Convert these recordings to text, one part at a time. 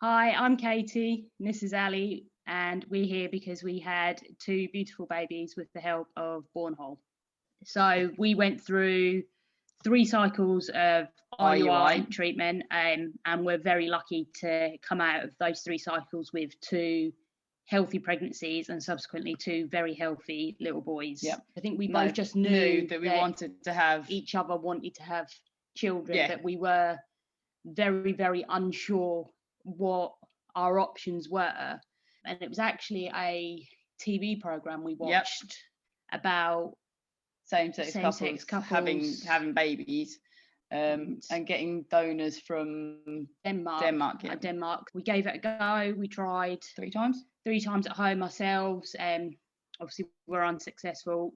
Hi, I'm Katie, and this is Ali, and we're here because we had two beautiful babies with the help of Bourn Hall. So we went through 3 cycles of IUI treatment, and we're very lucky to come out of those 3 cycles with 2 healthy pregnancies and subsequently 2 very healthy little boys. Yep. I think we both just knew that we wanted to have each other wanted to have children, Yeah. but we were very, very unsure what our options were. And it was actually a TV program we watched about same-sex couples having babies, and getting donors from Denmark. Yeah. Denmark. We gave it a go. We tried 3 times at home ourselves. Obviously, we were unsuccessful.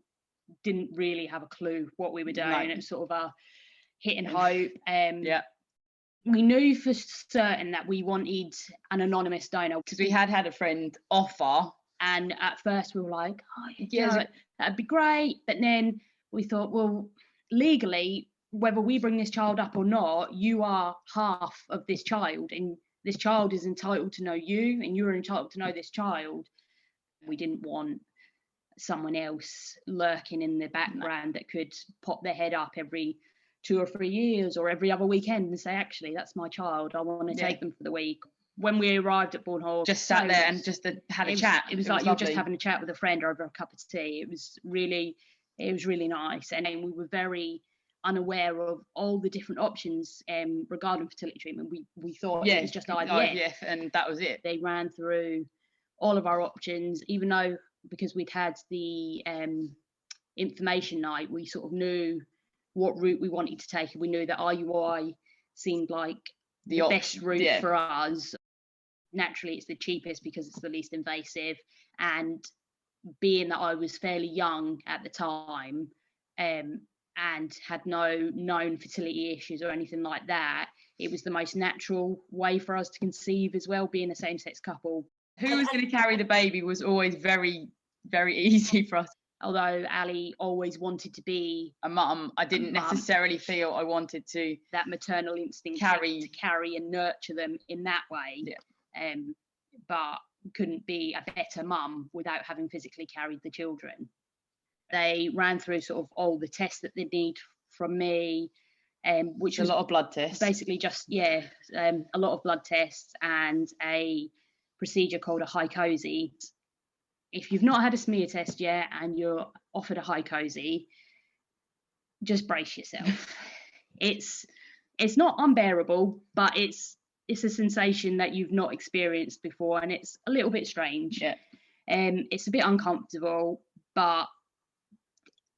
Didn't really have a clue what we were doing. No. It was sort of a hit and hope. Yeah. We knew for certain that we wanted an anonymous donor because we had a friend offer, and at first we were like, that'd be great, but then we thought, well, legally, whether we bring this child up or not, you are half of this child, and this child is entitled to know you, and you're entitled to know this child. We didn't want someone else lurking in the background that could pop their head up every 2 or 3 years or every other weekend and say, actually, that's my child, I want to take them for the week. When we arrived at Bourn Hall, just sat there and just had a chat. It was like you were just having a chat with a friend over a cup of tea. It was really nice, and then we were very unaware of all the different options regarding fertility treatment. We thought it was just IVF, and that was it. They ran through all of our options, even though, because we'd had the information night, we sort of knew what route we wanted to take. We knew that IUI seemed like the best route for us. Naturally, it's the cheapest because it's the least invasive, and being that I was fairly young at the time and had no known fertility issues or anything like that, it was the most natural way for us to conceive as well, being a same-sex couple. Who was going to carry the baby was always very, very easy for us. Although Ali always wanted to be a mum, I didn't necessarily feel I wanted to that maternal instinct to carry and nurture them in that way. Yeah. But couldn't be a better mum without having physically carried the children. They ran through sort of all the tests that they need from me, which was a lot of blood tests. Basically, just a lot of blood tests and a procedure called a high cozy. If you've not had a smear test yet and you're offered a high cozy, just brace yourself. It's not unbearable, but it's a sensation that you've not experienced before, and it's a little bit strange. Yeah. It's a bit uncomfortable, but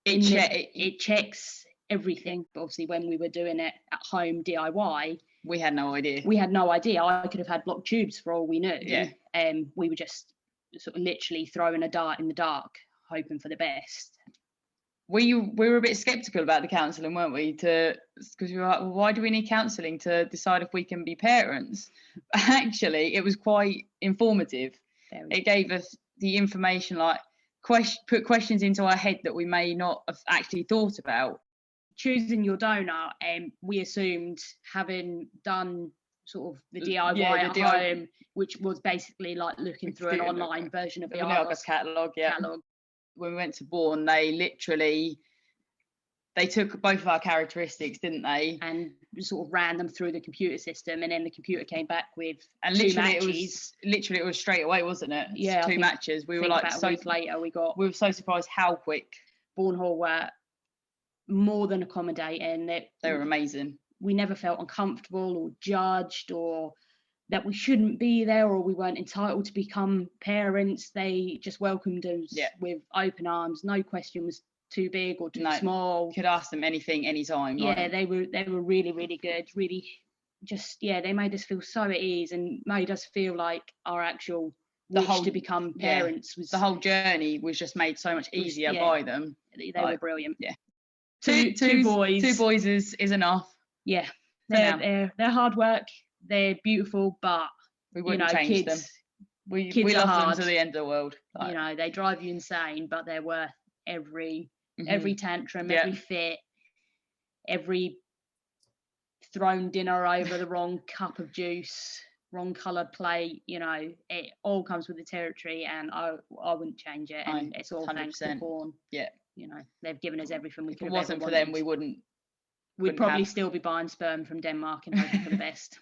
it checks everything. But obviously, when we were doing it at home DIY, we had no idea. I could have had blocked tubes for all we knew. Yeah. We were just sort of literally throwing a dart in the dark, hoping for the best. We were a bit skeptical about the counselling, weren't we? Because we were like, well, why do we need counselling to decide if we can be parents? But actually, it was quite informative. It gave us the information, like put questions into our head that we may not have actually thought about. Choosing your donor, we assumed, having done sort of the DIY at home, which was basically like looking through an online version of the IRS catalogue. When we went to Bourn, they took both of our characteristics, didn't they? And sort of ran them through the computer system, and then the computer came back with literally 2 matches. It was straight away, wasn't it? Yeah, 2 matches. We were like, about a week later, we were so surprised how quick. Bourn Hall were more than accommodating. They were amazing. We never felt uncomfortable or judged or that we shouldn't be there or we weren't entitled to become parents. They just welcomed us with open arms. No question was too big or too small. Could ask them anything, anytime. Yeah, they were really, really good. Really, just they made us feel so at ease and made us feel like our actual wish to become parents was. The whole journey was just made so much easier by them. They were brilliant. Yeah. Two boys. 2 boys is enough. Yeah, they're hard work. They're beautiful, but we wouldn't change them. We love them to the end of the world. They drive you insane, but they're worth every tantrum, every fit, every thrown dinner over the wrong cup of juice. wrong colour plate, you know, it all comes with the territory, and I wouldn't change it. And it's all thanks to 100%. Bourn. Yeah. You know, they've given us everything we If could it have ever wasn't for wanted. them, we wouldn't. We'd probably have... still be buying sperm from Denmark and hoping for the best.